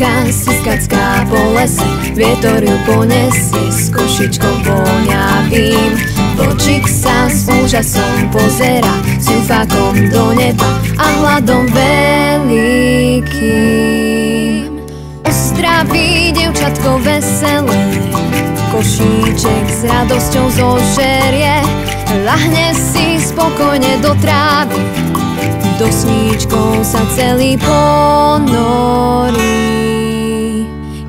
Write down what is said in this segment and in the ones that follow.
Karkulka si skacká po lese, vietor ju ponesie s košičkom voňavým. Vlčík sa s úžasom pozerá, s ňufákom do neba a hladom veľkým. Ozdraví dievčatko veselé, košíček s radosťou zožerie. Ľahne si spokojne do trávy, do sníčkou sa celý ponorí.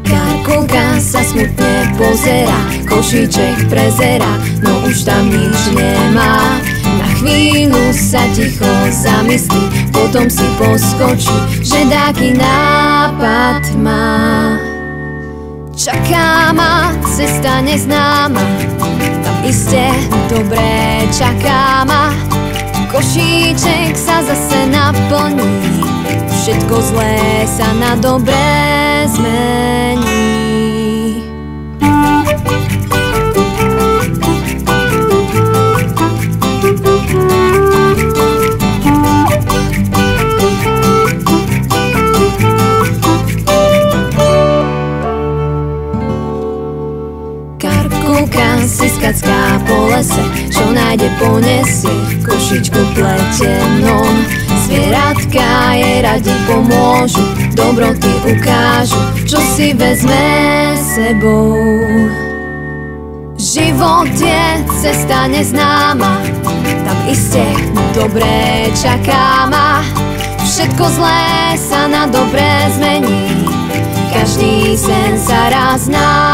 Karkulka sa smutne pozerá, košíček prezerá, no už tam nič nemá. Na chvíľu sa ticho zamyslí, potom si poskočí, že dáky nápad má. Čaká ma cesta neznáma, tam iste dobre čaká ma. Košíček sa zase naplní, všetko zlé sa na dobré zmení. Karkulka si skacká po lese, čo nájde ponesie, košičku pletenom. Zvieratka jej radi pomôžu, dobroty ukážu, čo si vezme sebou. Život je cesta neznáma, tam iste dobré čaká ma. Všetko zlé sa na dobré zmení, každý sen sa raz nájde.